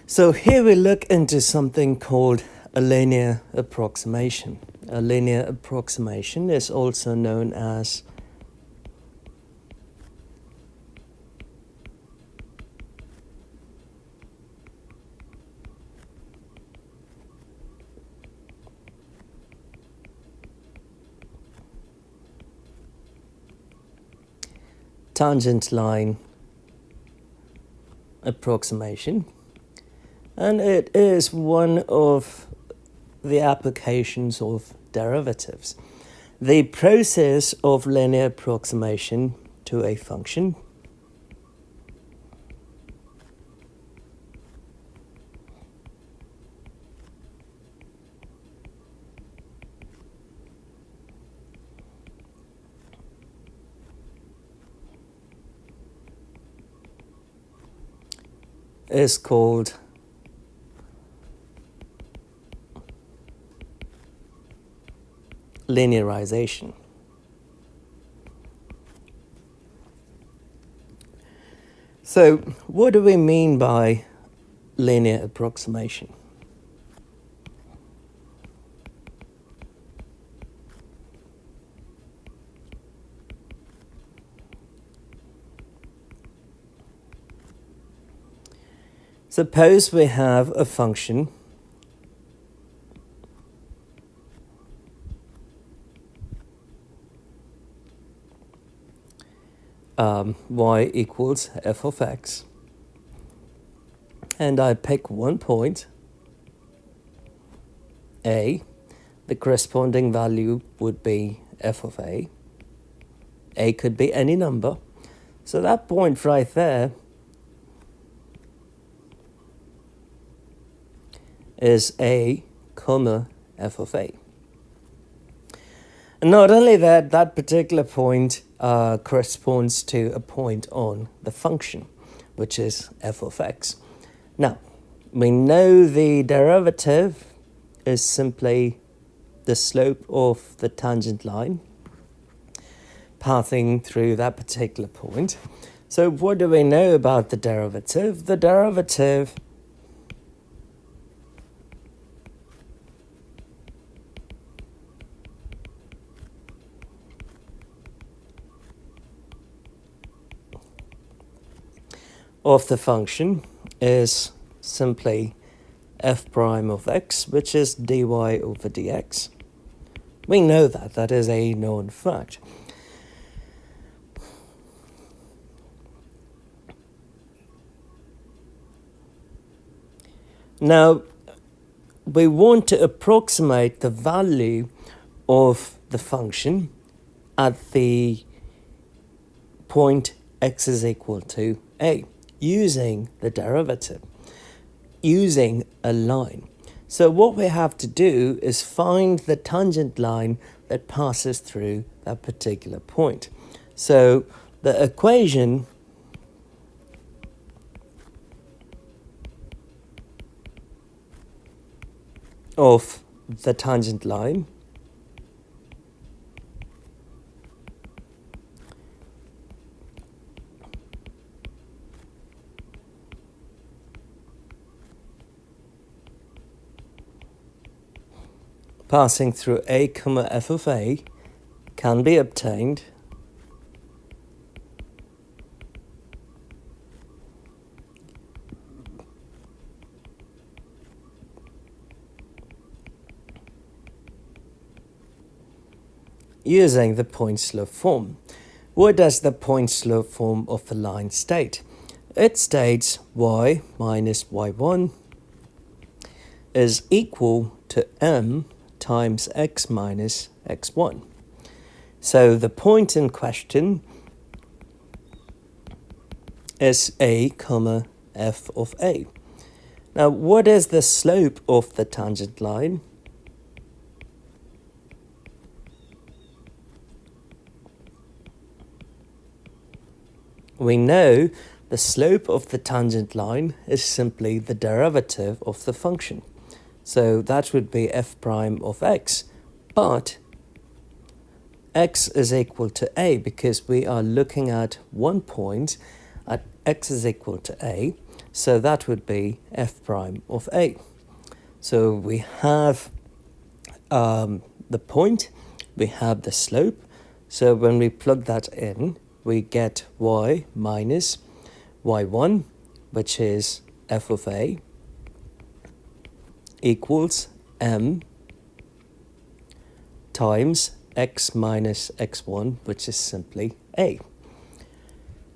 So here we look into something called a linear approximation. A linear approximation is also known as tangent line approximation, and it is one of the applications of derivatives. The process of linear approximation to a function is called linearization. So, what do we mean by linear approximation? Suppose we have a function y equals f of x, and I pick one point, a. The corresponding value would be f of a. A could be any number. So that point right there is a comma f of a. And not only that, that particular point corresponds to a point on the function, which is f of x. Now, we know the derivative is simply the slope of the tangent line passing through that particular point. So what do we know about the derivative? The derivative of the function is simply f prime of x, which is dy over dx. We know that. That is a known fact. Now, we want to approximate the value of the function at the point x is equal to a, using the derivative, using a line. So what we have to do is find the tangent line that passes through that particular point. So the equation of the tangent line passing through a comma f of a can be obtained using the point-slope form. What does the point-slope form of the line state? It states y minus y1 is equal to m times x minus x1. So the point in question is a comma f of a. Now, what is the slope of the tangent line? We know the slope of the tangent line is simply the derivative of the function. So that would be f prime of x, but x is equal to a because we are looking at one point at x is equal to a. So that would be f prime of a. So we have the point, we have the slope. So when we plug that in, we get y minus y1, which is f of a, equals m times x minus x1, which is simply a.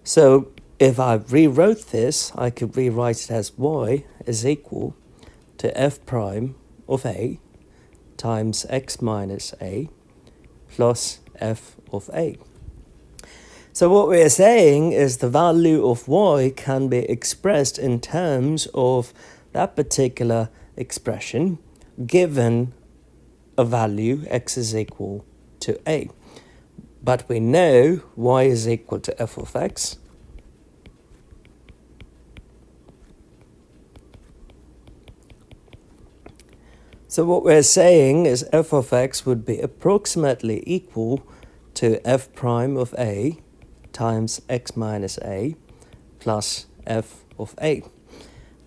So if I rewrote this, I could rewrite it as y is equal to f prime of a times x minus a plus f of a. So what we're saying is the value of y can be expressed in terms of that particular expression given a value x is equal to a. But we know y is equal to f of x. So what we're saying is f of x would be approximately equal to f prime of a times x minus a plus f of a.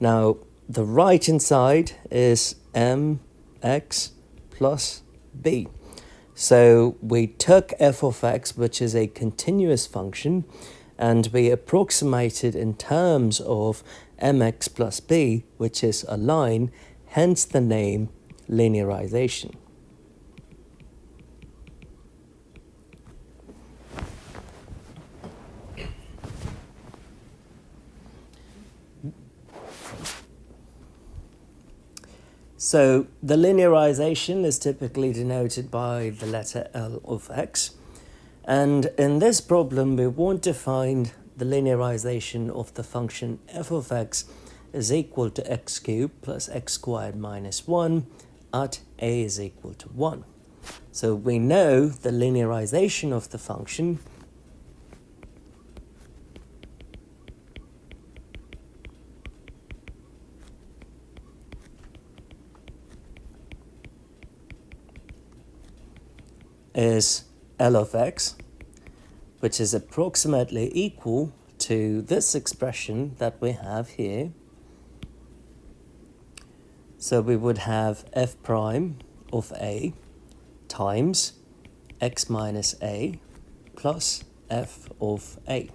Now, the right-hand side is mx plus b. So we took f of x, which is a continuous function, and we approximated in terms of mx plus b, which is a line, hence the name linearization. So the linearization is typically denoted by the letter L of x. And in this problem, we want to find the linearization of the function f of x is equal to x cubed plus x squared minus 1 at a is equal to 1. So we know the linearization of the function is L of x, which is approximately equal to this expression that we have here. So we would have f prime of a times x minus a plus f of a.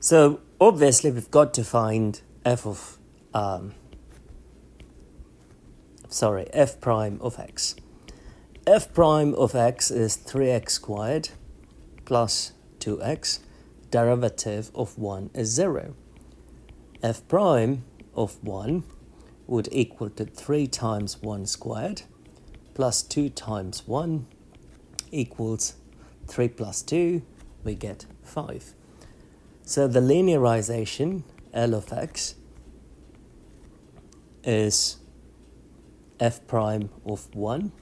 So obviously we've got to find f prime of x. F prime of x is 3x squared plus 2x. Derivative of 1 is 0. F prime of 1 would equal to 3 times 1 squared plus 2 times 1 equals 3 plus 2, we get 5. So the linearization L of x is f prime of 1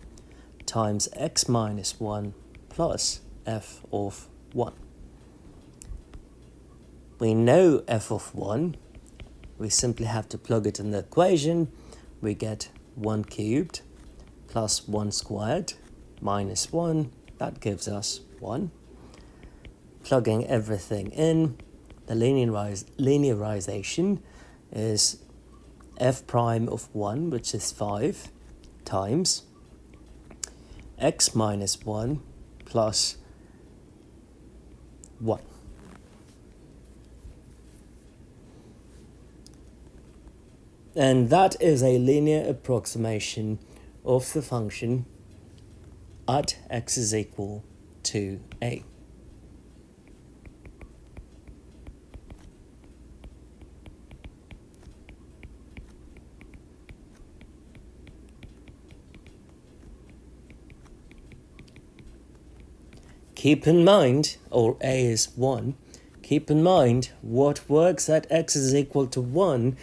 times x minus 1 plus f of 1. We know f of 1. We simply have to plug it in the equation. We get 1 cubed plus 1 squared minus 1. That gives us 1. Plugging everything in, the linearization is f prime of 1, which is 5, times x minus 1 plus 1. And that is a linear approximation of the function at x is equal to a. Keep in mind, or a is 1, keep in mind what works at x is equal to 1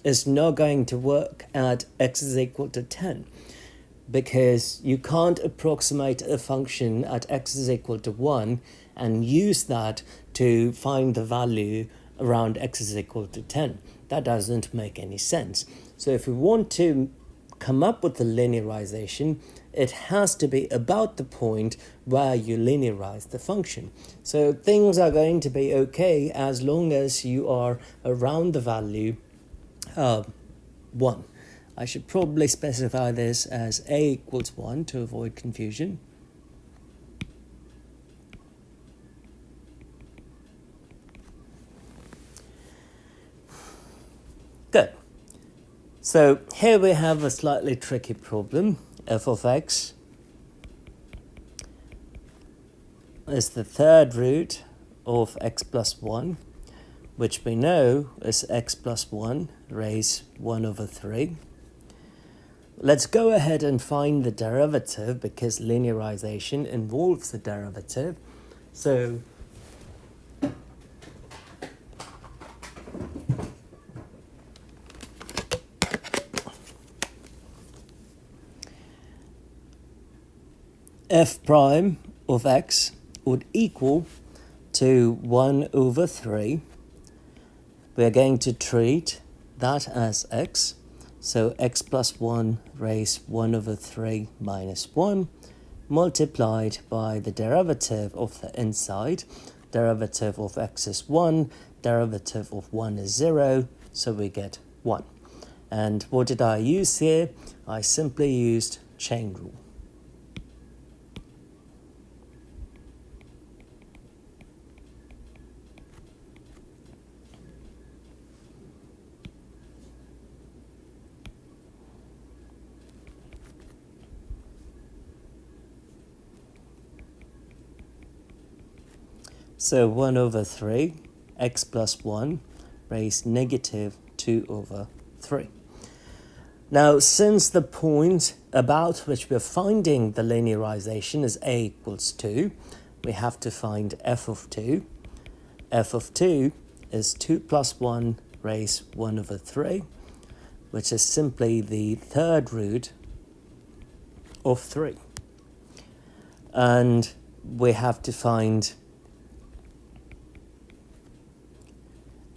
is not going to work at x is equal to 10, because you can't approximate a function at x is equal to 1 and use that to find the value around x is equal to 10. That doesn't make any sense. So if we want to come up with the linearization, it has to be about the point where you linearize the function. So things are going to be okay as long as you are around the value 1. I should probably specify this as a equals 1 to avoid confusion. Good. So here we have a slightly tricky problem. F of x is the third root of x plus 1, which we know is x plus 1 raised 1 over 3. Let's go ahead and find the derivative because linearization involves the derivative. So f prime of x would equal to 1 over 3. We are going to treat that as x. So x plus 1 raised 1 over 3 minus 1 multiplied by the derivative of the inside. Derivative of x is 1, derivative of 1 is 0, so we get 1. And what did I use here? I simply used chain rule. So 1 over 3, x plus 1 raised negative 2 over 3. Now, since the point about which we're finding the linearization is a equals 2, we have to find f of 2. F of 2 is 2 plus 1 raised 1 over 3, which is simply the third root of 3. And we have to find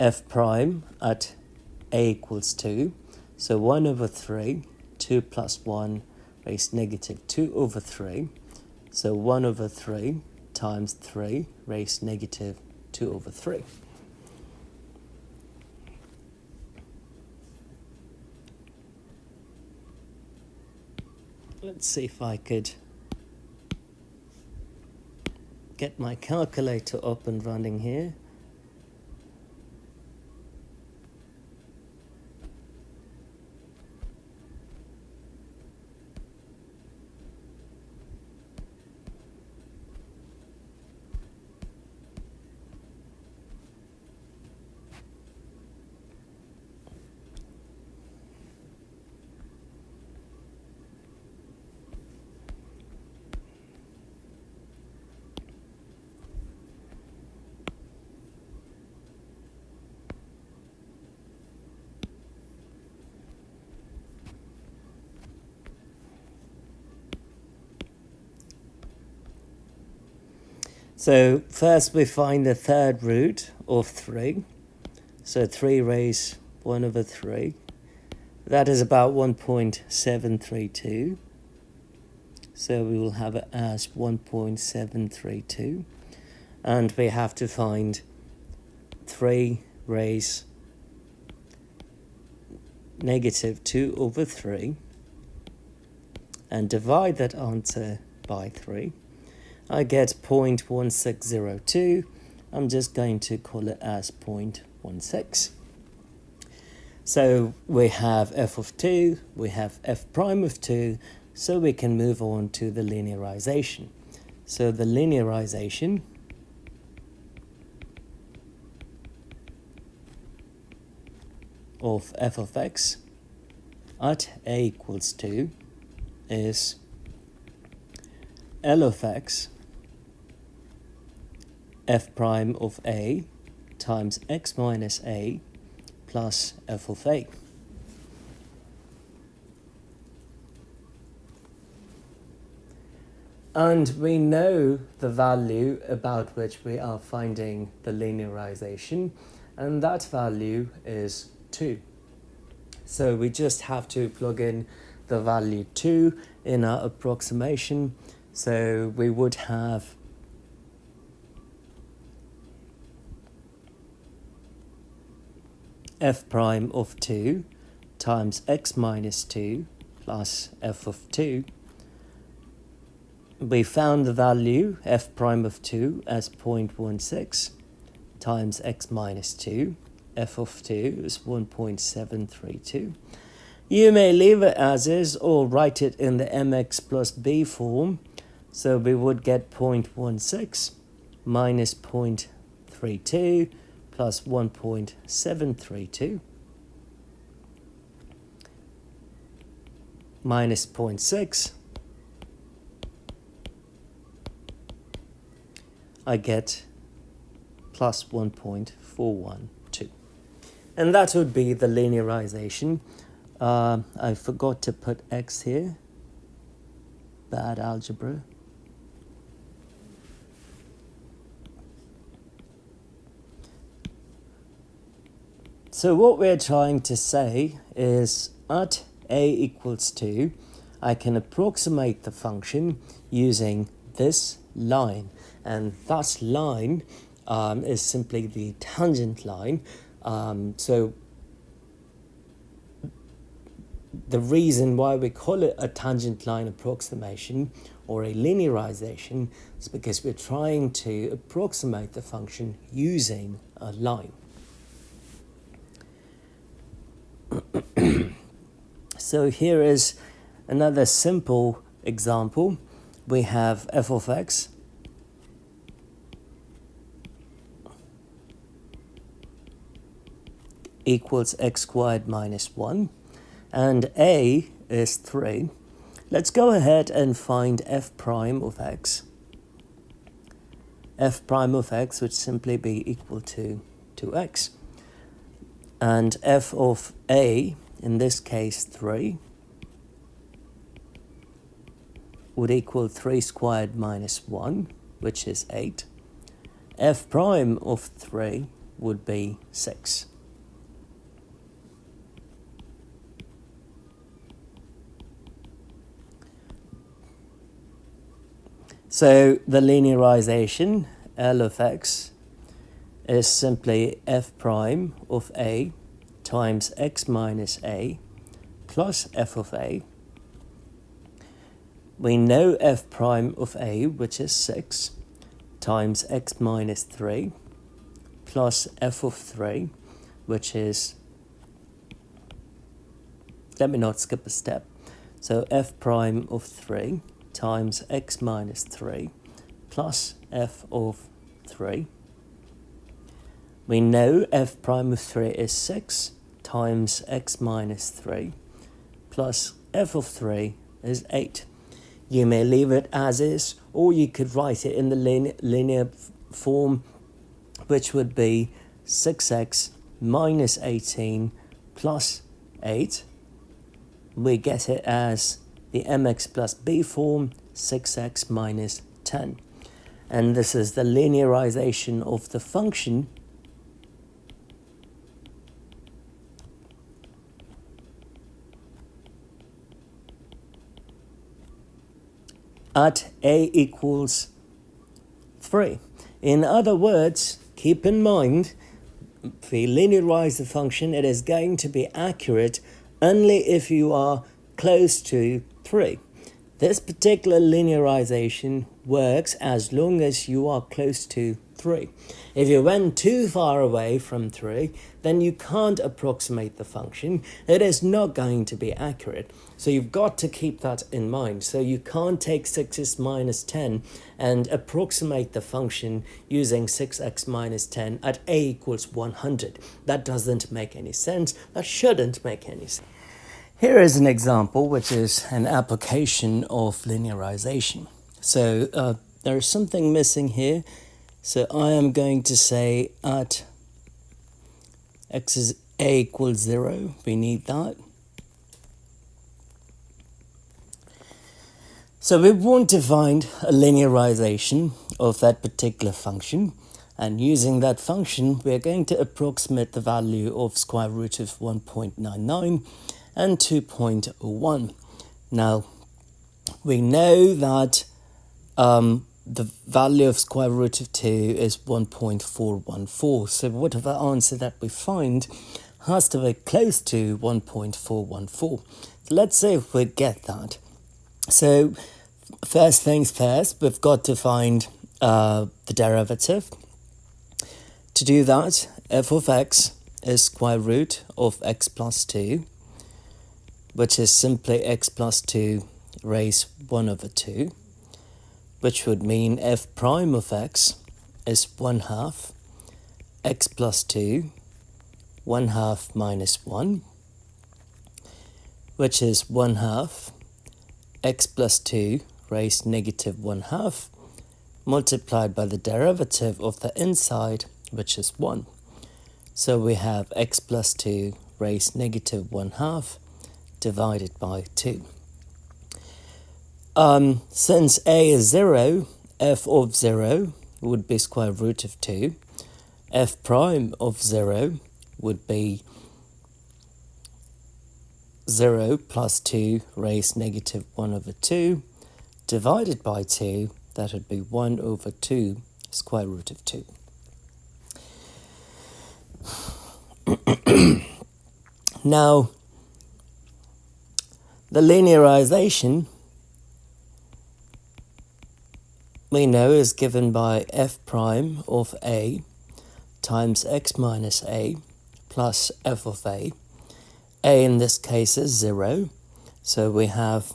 f prime at a equals 2. So 1 over 3, 2 plus 1 raised negative 2 over 3. So 1 over 3 times 3 raised negative 2 over 3. Let's see if I could get my calculator up and running here. So first we find the third root of 3. So 3 raised 1 over 3. That is about 1.732. So we will have it as 1.732. And we have to find 3 raised negative 2 over 3. And divide that answer by 3. I get 0.1602. I'm just going to call it as 0.16. So we have f of 2, we have f prime of 2, so we can move on to the linearization. So the linearization of f of x at a equals 2 is L of x f prime of a times x minus a plus f of a. And we know the value about which we are finding the linearization, and that value is 2. So we just have to plug in the value 2 in our approximation. So we would have f prime of 2 times x minus 2 plus f of 2. We found the value f prime of 2 as 0.16 times x minus 2. F of 2 is 1.732. You may leave it as is or write it in the mx plus b form. So we would get 0.16 minus 0.32 plus 1.732 minus 0.6. I get plus 1.412. And that would be the linearization. I forgot to put x here. Bad algebra. So what we're trying to say is at a equals 2, I can approximate the function using this line. And that line is simply the tangent line. So the reason why we call it a tangent line approximation or a linearization is because we're trying to approximate the function using a line. So here is another simple example. We have f of x equals x squared minus 1 and a is 3. Let's go ahead and find f prime of x. F prime of x would simply be equal to 2x. And f of a, in this case 3, would equal 3 squared minus 1, which is 8. F prime of 3 would be 6. So the linearization, L of x, is simply f prime of a times x minus a plus f of a. We know f prime of a, which is 6, times x minus 3 plus f of 3, which is, let me not skip a step. So f prime of 3 times x minus 3 plus f of 3. We know f prime of 3 is 6 times x minus 3 plus f of 3 is 8. You may leave it as is, or you could write it in the linear form, which would be 6x minus 18 plus 8. We get it as the mx plus b form, 6x minus 10. And this is the linearization of the function at a equals 3. In other words, keep in mind, if we linearize the function, it is going to be accurate only if you are close to 3. This particular linearization works as long as you are close to 3. If you went too far away from 3, then you can't approximate the function. It is not going to be accurate. So you've got to keep that in mind. So you can't take 6x minus 10 and approximate the function using 6x minus 10 at a equals 100. That doesn't make any sense. That shouldn't make any sense. Here is an example, which is an application of linearization. So there's something missing here. So I am going to say at x is a equals 0. We need that. So we want to find a linearization of that particular function. And using that function, we're going to approximate the value of square root of 1.99 and 2.01. Now, we know that the value of square root of 2 is 1.414. So whatever answer that we find has to be close to 1.414. So let's see if we get that. So first things first, we've got to find the derivative. To do that, f of x is square root of x plus 2, which is simply x plus 2 raised 1 over 2, which would mean f prime of x is 1/2 x plus 2, 1/2 minus 1, which is 1/2 x plus 2 raised negative 1/2 multiplied by the derivative of the inside, which is 1. So we have x plus 2 raised negative 1/2 divided by 2. Since a is 0, f of 0 would be square root of 2. F prime of 0 would be 0 plus 2 raised negative 1 over 2 divided by 2. That would be 1 over 2 square root of 2. Now, the linearization we know is given by f prime of a times x minus a plus f of a. A in this case is 0, so we have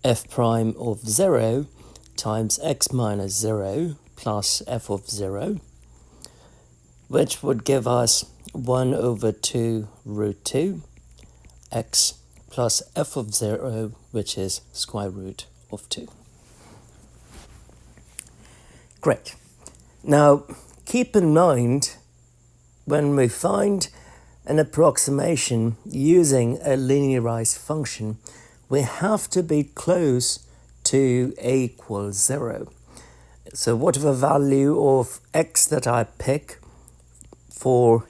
f prime of 0 times x minus 0 plus f of 0, which would give us 1 over 2 root 2 x plus f of 0, which is square root of 2. Great. Now, keep in mind, when we find an approximation using a linearized function, we have to be close to a equals 0. So whatever value of x that I pick for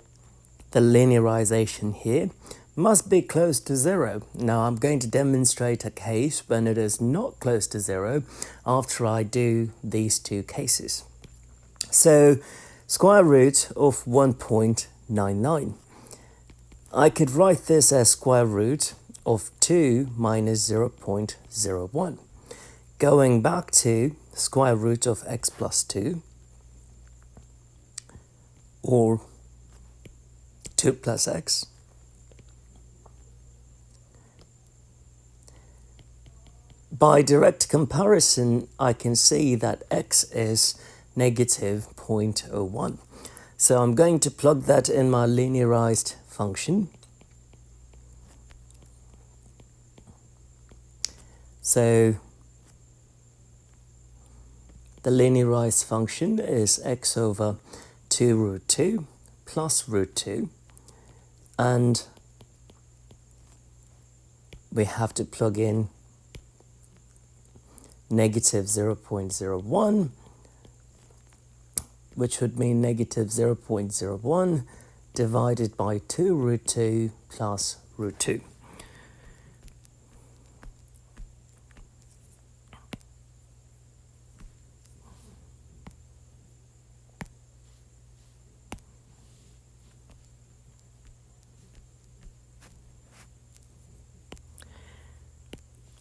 the linearization here must be close to 0. Now I'm going to demonstrate a case when it is not close to 0 after I do these two cases. So square root of 1.99. I could write this as square root of 2 minus 0.01. Going back to square root of x plus 2, or 2 plus x, by direct comparison, I can see that x is negative 0.01. So I'm going to plug that in my linearized function. So the linearized function is x over 2 root 2 plus root 2. And we have to plug in negative 0.01, which would mean negative 0.01 divided by 2 root 2 plus root 2.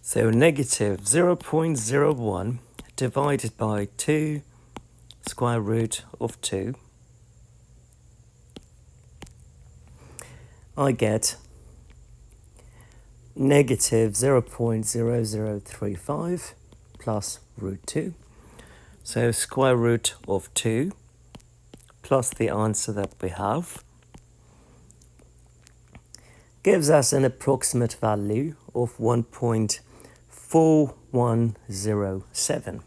So negative 0.01 divided by 2 square root of 2, I get negative 0.0035 plus root 2. So square root of 2 plus the answer that we have gives us an approximate value of 1.4107.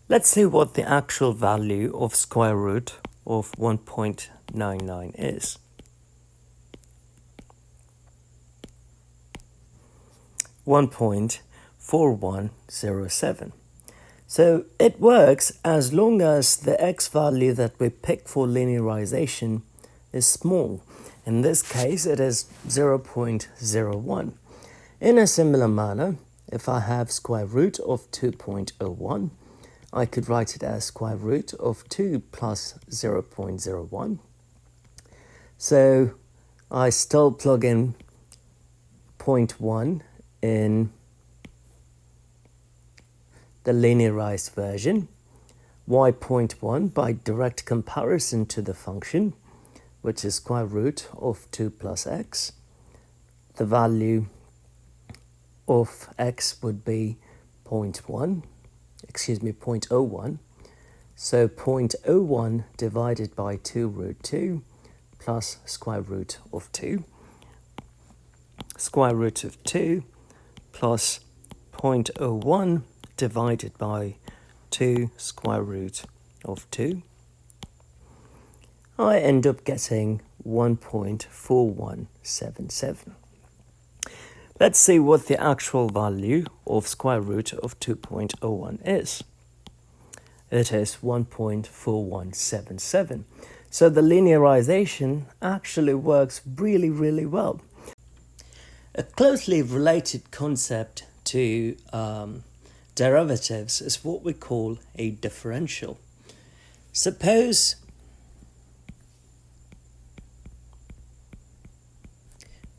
Let's see what the actual value of square root of 1.99 is. $1.4107. So it works as long as the x value that we pick for linearization is small. In this case, it is 0.01. In a similar manner, if I have square root of 2.01, I could write it as square root of 2 plus 0.01. So I still plug in 0.1 in the linearized version, y 0.1 by direct comparison to the function, which is square root of 2 plus x. The value of x would be 0.01. So 0.01 divided by 2 root 2 plus square root of 2. Square root of 2 plus 0.01 divided by 2 square root of 2. I end up getting 1.4177. Let's see what the actual value of square root of 2.01 is. It is 1.4177. So the linearization actually works really, really well. A closely related concept to derivatives is what we call a differential. Suppose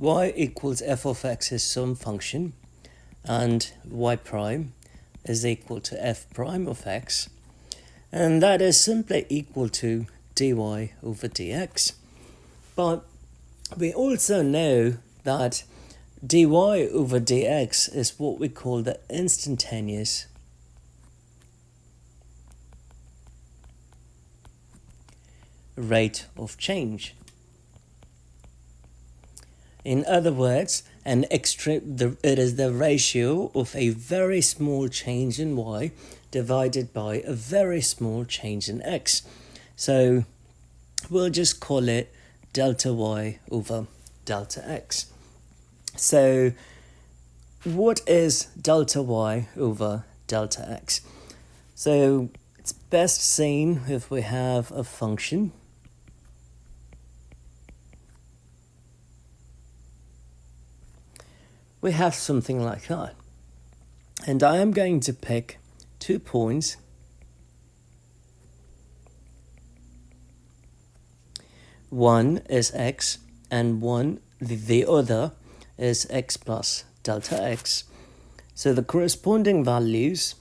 y equals f of x is some function and y prime is equal to f prime of x, and that is simply equal to dy over dx. But we also know that dy over dx is what we call the instantaneous rate of change. In other words, it is the ratio of a very small change in y divided by a very small change in x. So we'll just call it delta y over delta x. So what is delta y over delta x? So it's best seen if we have a function we have something like that. And I am going to pick 2 points. One is x and the other is x plus delta x. So the corresponding values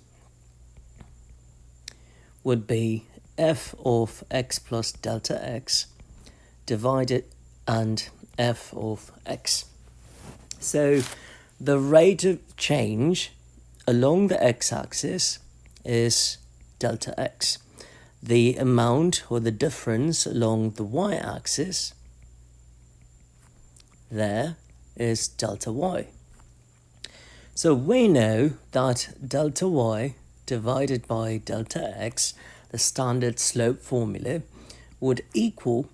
would be f of x plus delta x divided and f of x. So the rate of change along the x-axis is delta x. The amount or the difference along the y-axis there is delta y. So we know that delta y divided by delta x, the standard slope formula, would equal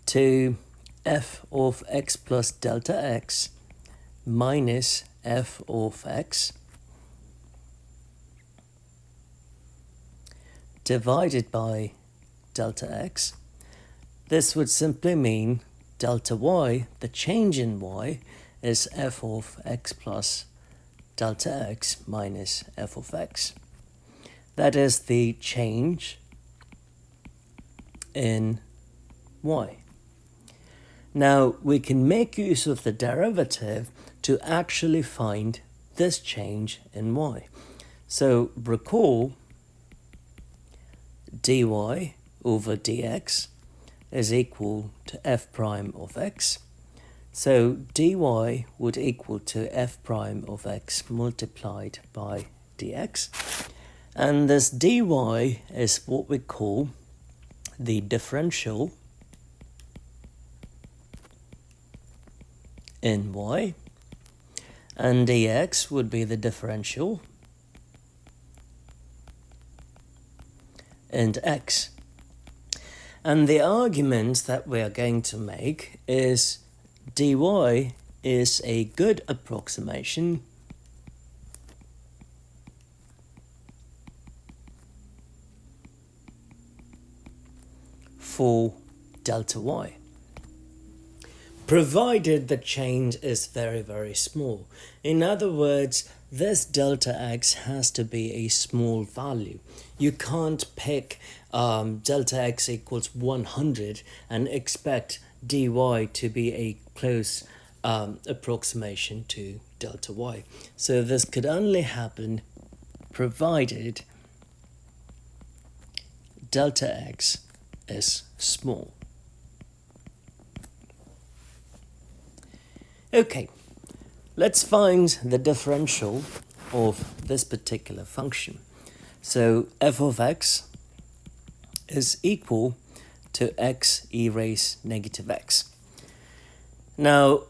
to f of x plus delta x minus f of x divided by delta x. This would simply mean delta y, the change in y, is f of x plus delta x minus f of x. That is the change in y. Now we can make use of the derivative to actually find this change in y. So recall dy over dx is equal to f prime of x. So dy would equal to f prime of x multiplied by dx. And this dy is what we call the differential in y, and dx would be the differential in x. And the argument that we are going to make is dy is a good approximation for delta y. provided the change is very, very small. In other words, this delta x has to be a small value. You can't pick delta x equals 100 and expect dy to be a close approximation to delta y. So this could only happen provided delta x is small. Okay, let's find the differential of this particular function. So f of x is equal to x e raised negative x. Now,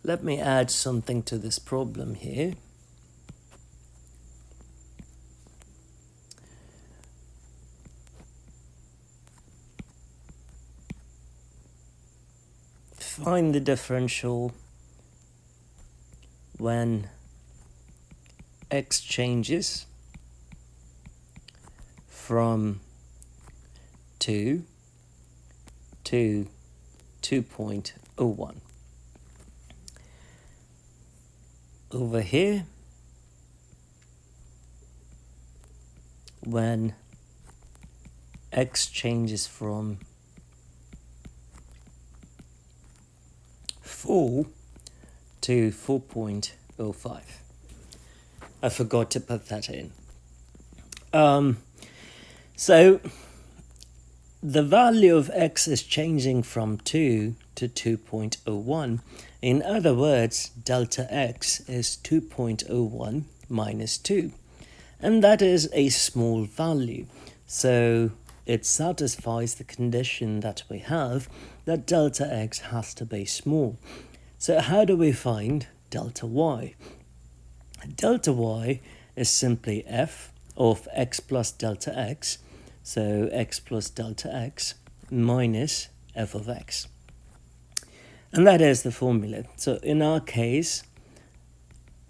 let me add something to this problem here. Find the differential when x changes from 2 to 2.01. Over here, when x changes from 4 to 4.05. I forgot to put that in. So the value of x is changing from 2 to 2.01. In other words, delta x is 2.01 minus 2. And that is a small value. So it satisfies the condition that we have that delta x has to be small. So how do we find delta y? Delta y is simply f of x plus delta x, so x plus delta x minus f of x. And that is the formula. So in our case,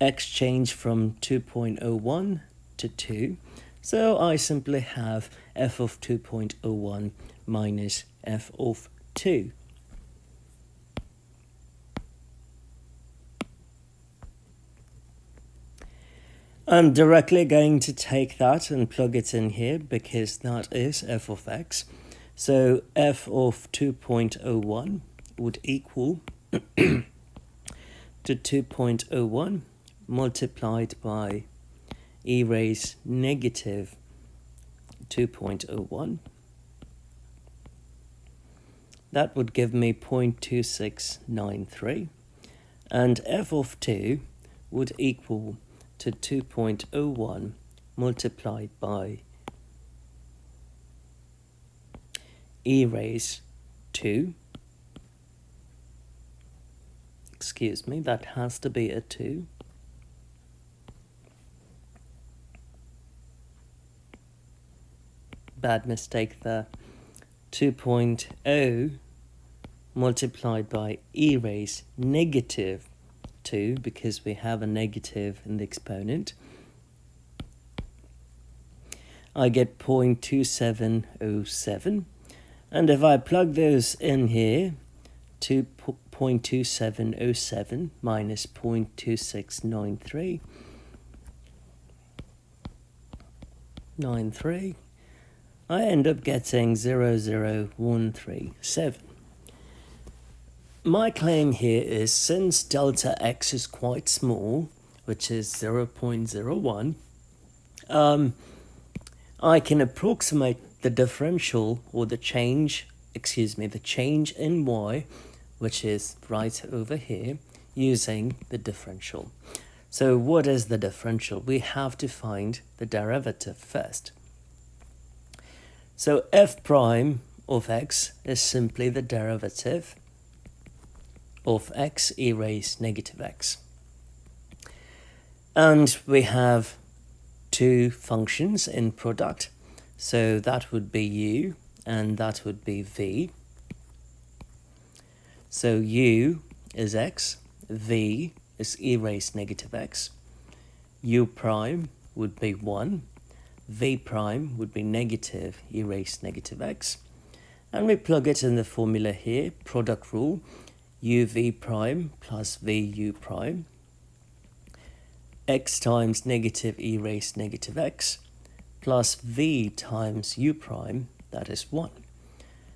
x changed from 2.01 to 2. So I simply have f of 2.01 minus f of 2. I'm directly going to take that and plug it in here because that is f of x. So f of 2.01 would equal to 2.01 multiplied by e raised negative 2.01. That would give me 0.2693. And f of 2 would equal to 2.01 multiplied by e raised 2. Excuse me, that has to be a 2. Bad mistake there. 2.0 multiplied by e raised negative 2, because we have a negative in the exponent. I get 0.2707. And if I plug those in here, 0.2707 minus 0.2693, I end up getting 0.0137. My claim here is since delta x is quite small, which is 0.01, I can approximate the differential or the change in y, which is right over here, using the differential. So what is the differential? We have to find the derivative first. So f prime of x is simply the derivative of x e raised negative x. And we have two functions in product. So that would be u and that would be v. So u is x, v is e raised negative x. U prime would be 1. v prime would be negative e raised negative x. And we plug it in the formula here, product rule, uv prime plus vu prime, x times negative e raised negative x, plus v times u prime, that is 1.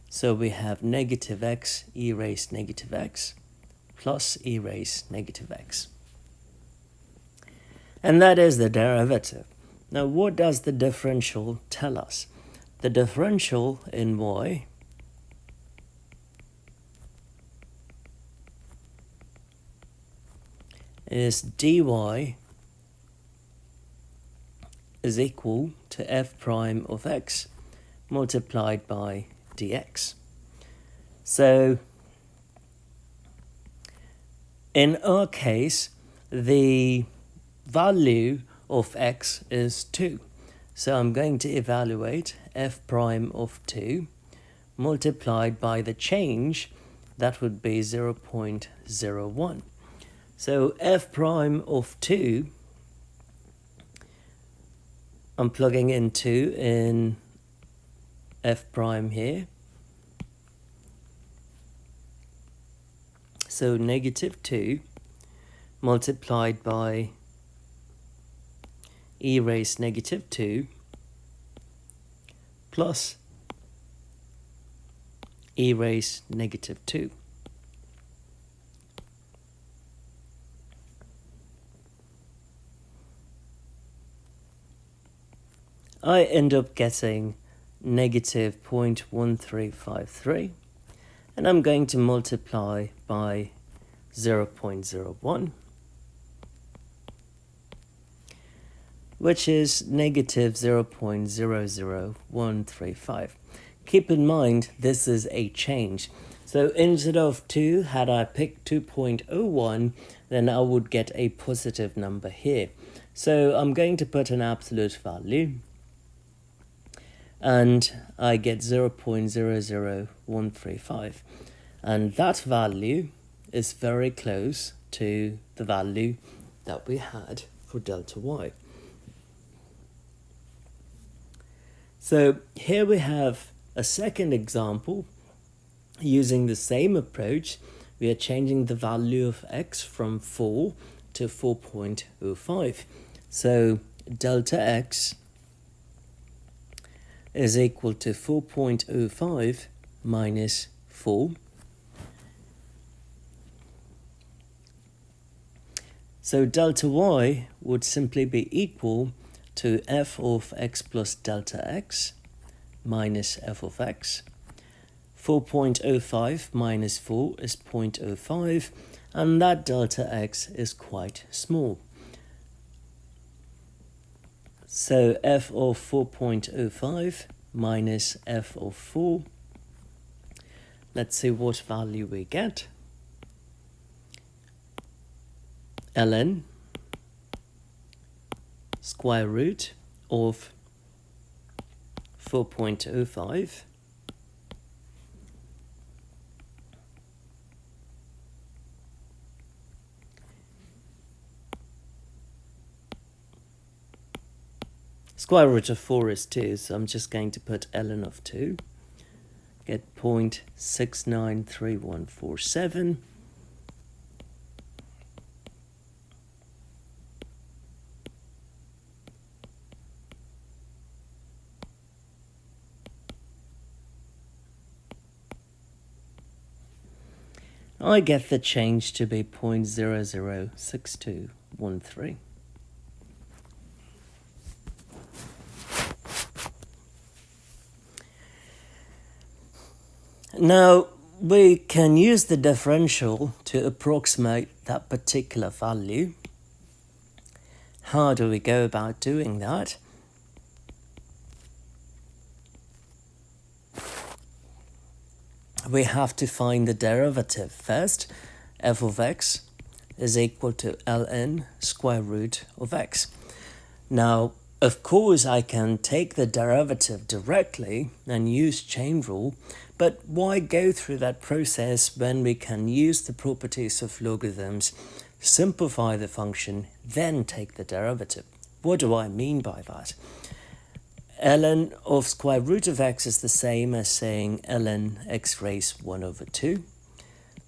So we have negative x e raised negative x plus e raised negative x. And that is the derivative. Now what does the differential tell us? The differential in y is dy is equal to f prime of x multiplied by dx. So in our case, the value of x is 2. So I'm going to evaluate f prime of 2 multiplied by the change, that would be 0.01. So f prime of 2, I'm plugging in 2 in f prime here. So negative 2 multiplied by e raised negative 2 plus e raised negative 2. I end up getting negative 0.1353, and I'm going to multiply by 0.01, which is negative 0.00135. Keep in mind, this is a change. So instead of 2, had I picked 2.01, then I would get a positive number here. So I'm going to put an absolute value, and I get 0.00135. And that value is very close to the value that we had for delta y. So here we have a second example using the same approach. We are changing the value of x from 4 to 4.05. So delta x is equal to 4.05 minus 4. So delta y would simply be equal to f of x plus delta x minus f of x. 4.05 minus 4 is 0.05, and that delta x is quite small. So f of 4.05 minus f of 4, let's see what value we get. ln square root of 4.05 square root of 4 is 2, so I'm just going to put ln of 2, get 0.693147. I get the change to be 0.006213. Now, we can use the differential to approximate that particular value. How do we go about doing that? We have to find the derivative first. F of x is equal to ln square root of x. Now, of course, I can take the derivative directly and use chain rule, but why go through that process when we can use the properties of logarithms, simplify the function, then take the derivative? What do I mean by that? ln of square root of x is the same as saying ln x raised 1 over 2.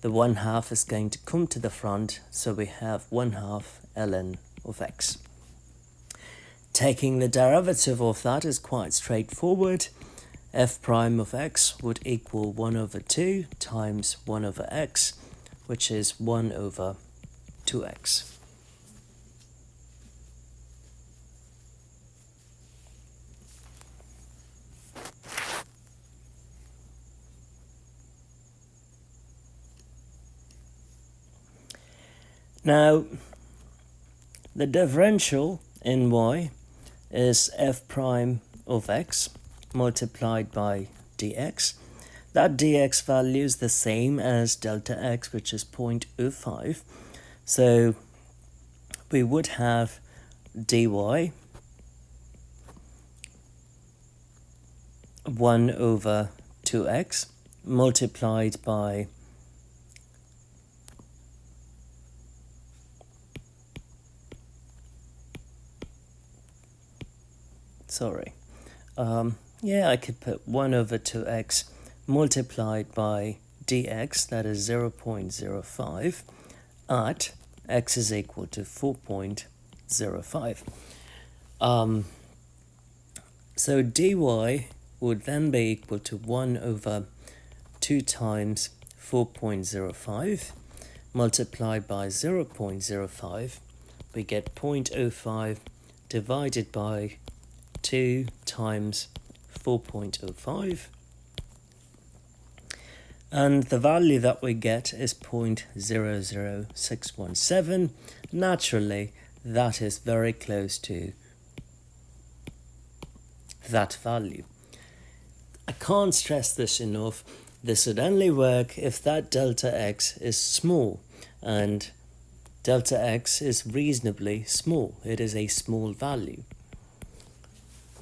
The 1/2 is going to come to the front, so we have 1/2 ln of x. Taking the derivative of that is quite straightforward. F prime of x would equal 1 over 2 times 1 over x, which is 1 over 2x. Now, the differential in y is f prime of x multiplied by dx. That dx value is the same as delta x, which is 0.05. So we would have dy 1 over 2x multiplied by I could put 1 over 2x multiplied by dx, that is 0.05, at x is equal to 4.05. So dy would then be equal to 1 over 2 times 4.05 multiplied by 0.05. We get 0.05 divided by 2 times 4.05, and the value that we get is 0.00617. Naturally, that is very close to that value. I can't stress this enough. This would only work if that delta x is small, and delta x is reasonably small. It is a small value.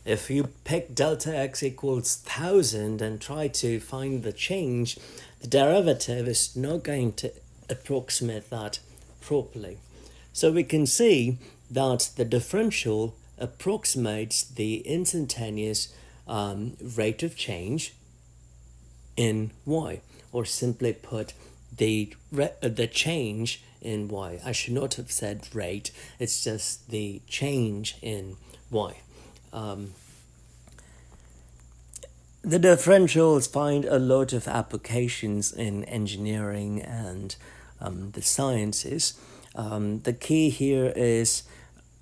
If you pick delta x equals 1000 and try to find the change, the derivative is not going to approximate that properly. So we can see that the differential approximates the instantaneous rate of change in y, or simply put, the change in y. I should not have said rate, it's just the change in y. The differentials find a lot of applications in engineering and the sciences. The key here is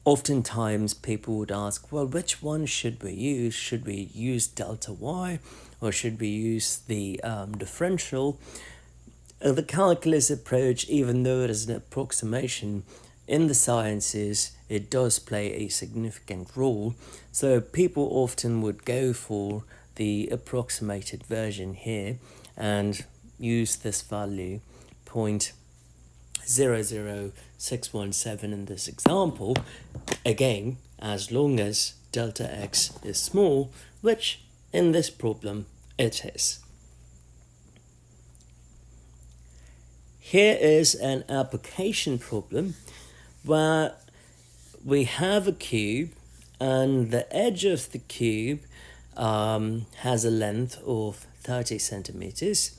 oftentimes people would ask, well, which one should we use? Should we use delta y, or should we use the differential? The calculus approach, even though it is an approximation, in the sciences, it does play a significant role. So people often would go for the approximated version here and use this value 0.00617 in this example, again, as long as delta x is small, which in this problem it is. Here is an application problem where we have a cube and the edge of the cube has a length of 30 centimeters.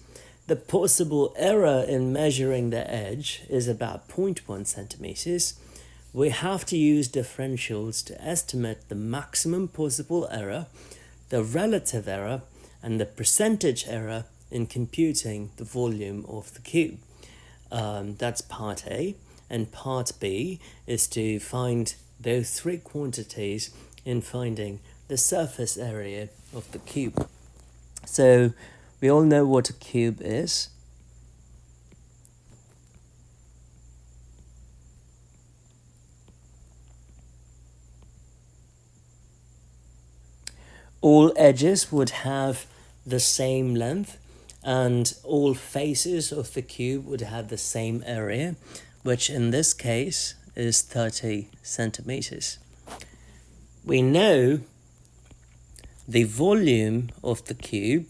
The possible error in measuring the edge is about 0.1 centimeters. We have to use differentials to estimate the maximum possible error, the relative error, and the percentage error in computing the volume of the cube. That's part A. And part B is to find those three quantities in finding the surface area of the cube. So we all know what a cube is. All edges would have the same length, and all faces of the cube would have the same area, which in this case is 30 centimeters. We know the volume of the cube,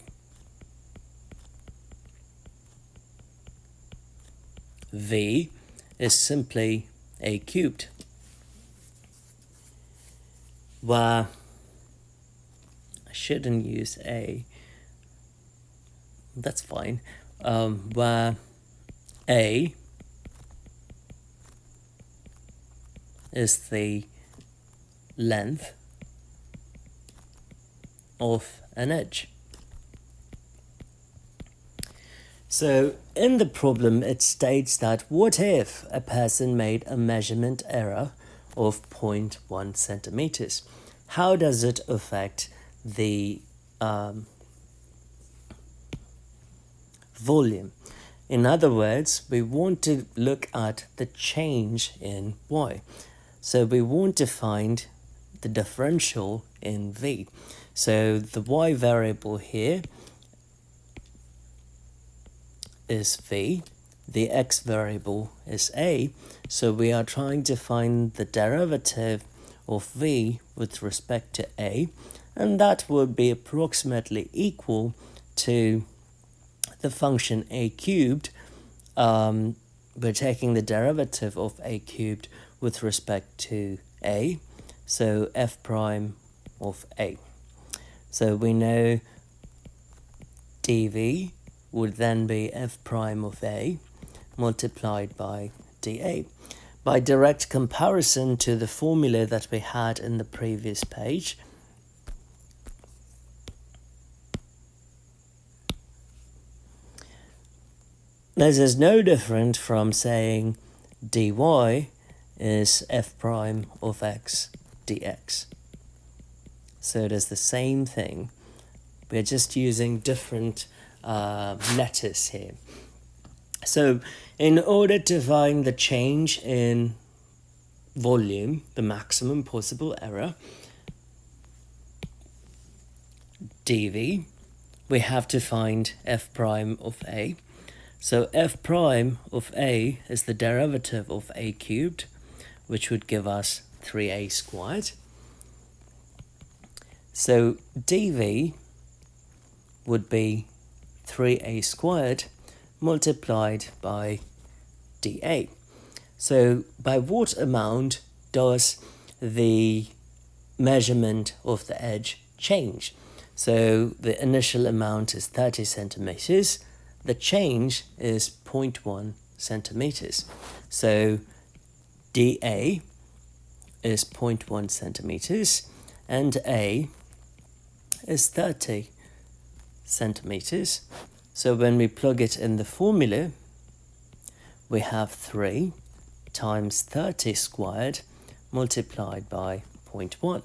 V, is simply A cubed, where shouldn't use a. That's fine. Where a is the length of an edge. So in the problem, it states that what if a person made a measurement error of 0.1 centimeters? How does it affect the volume? In other words, we want to look at the change in y. So we want to find the differential in v. So the y variable here is v, the x variable is a, so we are trying to find the derivative of v with respect to a, and that would be approximately equal to the function a cubed. We're taking the derivative of a cubed with respect to a, so f prime of a. So we know dv would then be f prime of a multiplied by dA. By direct comparison to the formula that we had in the previous page, this is no different from saying dy is f prime of x dx. So it is the same thing. We're just using different letters here. So in order to find the change in volume, the maximum possible error, dv, we have to find f prime of a. So f prime of a is the derivative of a cubed, which would give us 3a squared. So dv would be 3a squared multiplied by dA. So by what amount does the measurement of the edge change? So the initial amount is 30 centimeters. The change is 0.1 centimeters. So dA is 0.1 centimeters and A is 30 centimeters. So when we plug it in the formula, we have 3 times 30 squared multiplied by 0.1.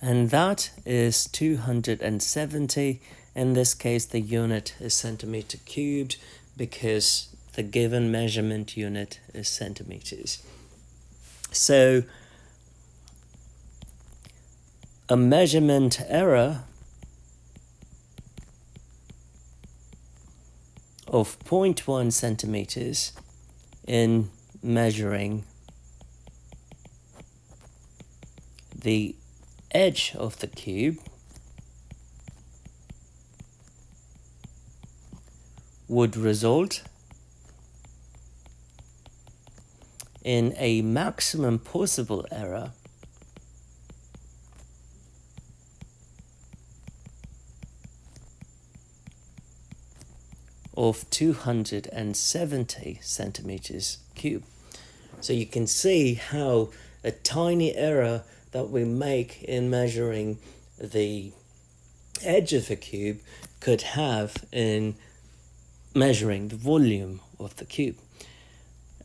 And that is 270. In this case, the unit is centimeter cubed because the given measurement unit is centimeters. So a measurement error of 0.1 centimeters in measuring the edge of the cube would result in a maximum possible error of 270 centimeters cube. So you can see how a tiny error that we make in measuring the edge of a cube could have in measuring the volume of the cube.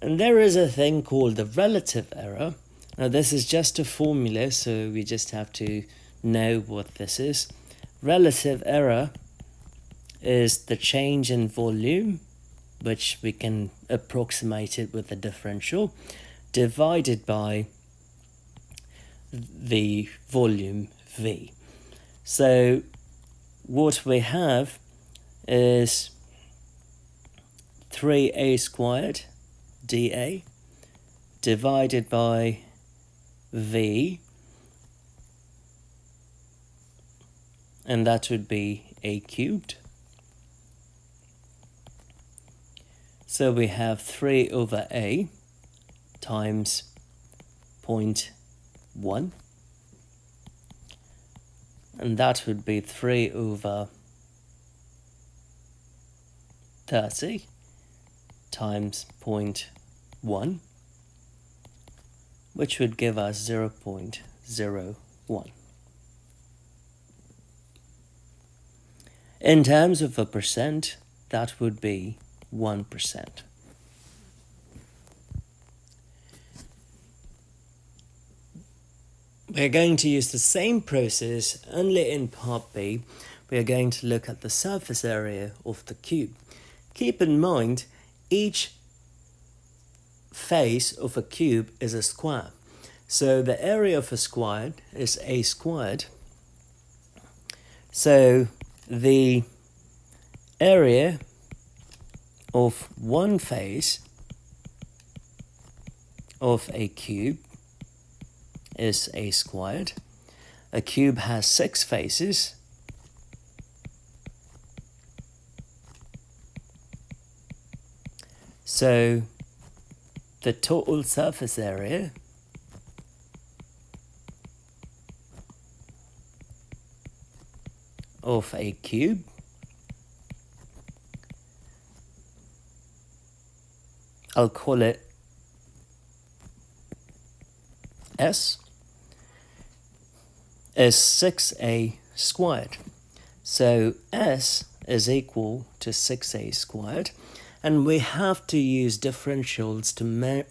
And there is a thing called the relative error. Now this is just a formula, so we just have to know what this is. Relative error is the change in volume, which we can approximate it with the differential, divided by the volume V. So what we have is 3a squared dA divided by V, and that would be a cubed. So we have 3 over a times 0.1, and that would be 3 over 30 times 0.1, which would give us 0.01. In terms of a percent, that would be 1%. We're going to use the same process, only in part B. We are going to look at the surface area of the cube. Keep in mind, each face of a cube is a square. So the area of a square is a squared. So the area of one face of a cube is a squared. A cube has 6 faces. So the total surface area of a cube I'll call it S, is 6a squared. So S is equal to 6a squared, and we have to use differentials to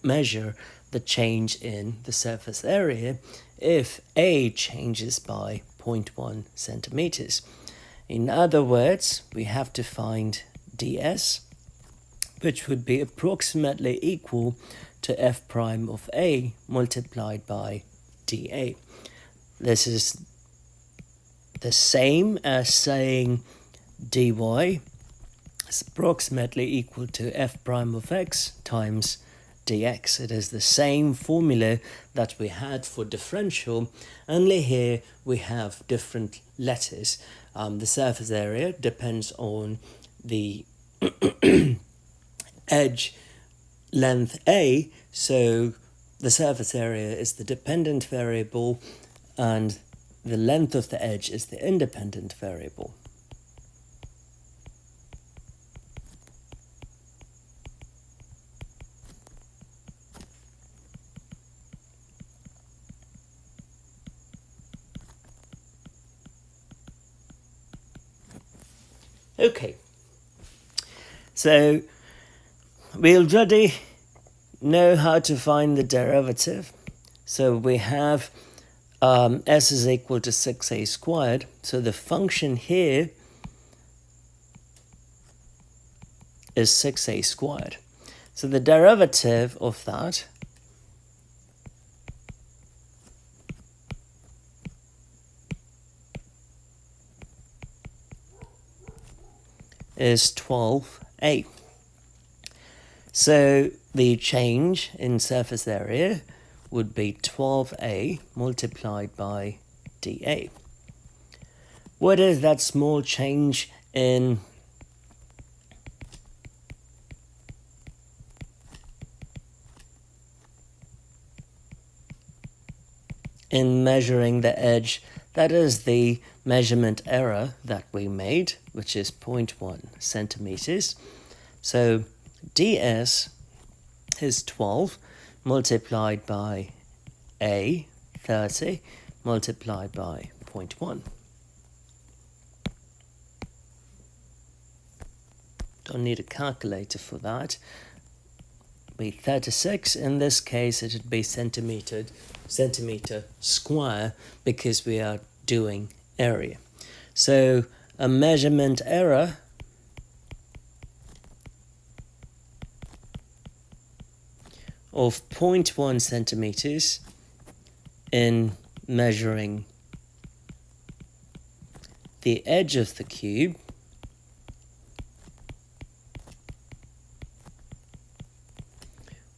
measure the change in the surface area if A changes by 0.1 centimeters. In other words, we have to find ds, which would be approximately equal to f prime of A multiplied by dA. This is the same as saying dy is approximately equal to f prime of x times dx. It is the same formula that we had for differential, only here we have different letters. The surface area depends on the edge length A, so the surface area is the dependent variable and the length of the edge is the independent variable. Okay, so we already know how to find the derivative. So we have s is equal to 6a squared. So the function here is 6a squared. So the derivative of that is 12a. So the change in surface area would be 12a multiplied by dA. What is that small change in measuring the edge? That is the measurement error that we made, which is 0.1 centimeters. So ds is 12 multiplied by a, 30, multiplied by 0.1. Don't need a calculator for that. Be 36. In this case, it would be centimeter square because we are doing area. So a measurement error of 0.1 centimeters in measuring the edge of the cube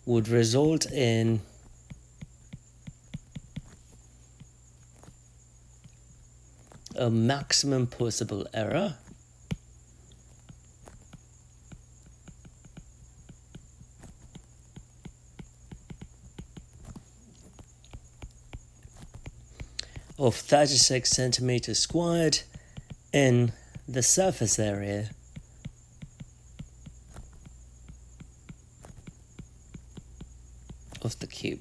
would result in a maximum possible error of 36 centimeters squared in the surface area of the cube,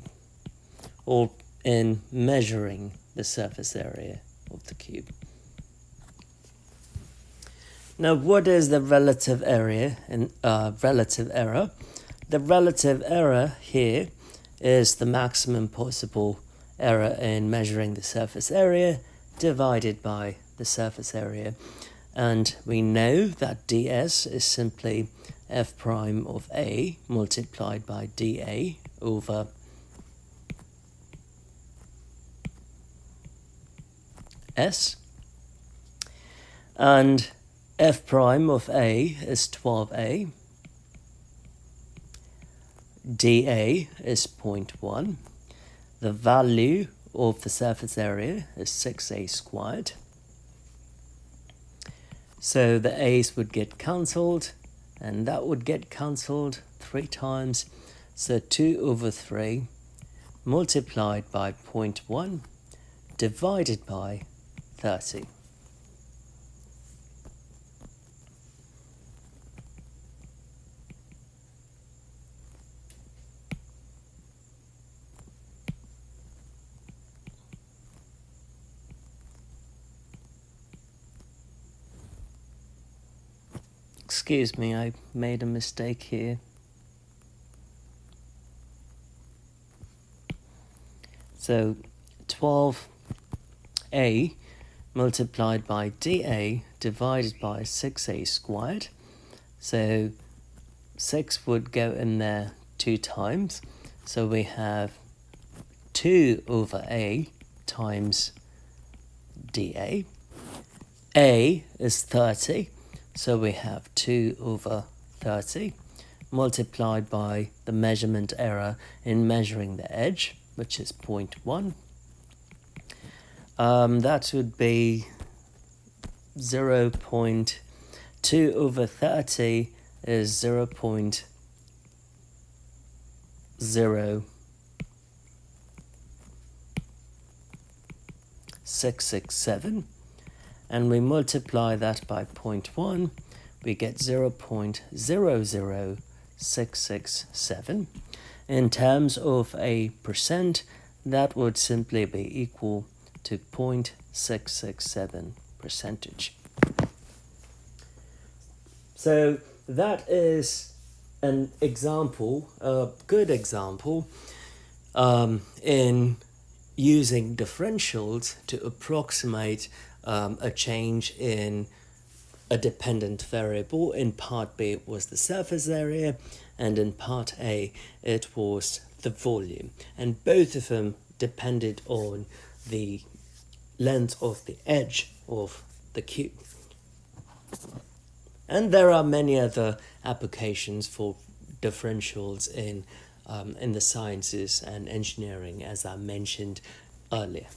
or in measuring the surface area of the cube. Now, what is the relative area and relative error? The relative error here is the maximum possible error in measuring the surface area divided by the surface area. And we know that ds is simply f prime of a multiplied by dA over s. And f prime of a is 12a. dA is 0.1. The value of the surface area is 6a squared. So the a's would get cancelled, and that would get cancelled 3 times. So 2 over 3 multiplied by 0.1 divided by 30. Excuse me, I made a mistake here. So 12a multiplied by dA divided by 6a squared. So 6 would go in there 2 times. So we have 2 over a times dA. A is 30. So we have 2 over 30 multiplied by the measurement error in measuring the edge, which is 0.1. That would be 0.2 over 30 is 0.0667. And we multiply that by 0.1, we get 0.00667. In terms of a percent, that would simply be equal to 0.667 percentage. So that is an example, a good example, in using differentials to approximate a change in a dependent variable. In part B it was the surface area, and in part A it was the volume, and both of them depended on the length of the edge of the cube. And there are many other applications for differentials in the sciences and engineering, as I mentioned earlier.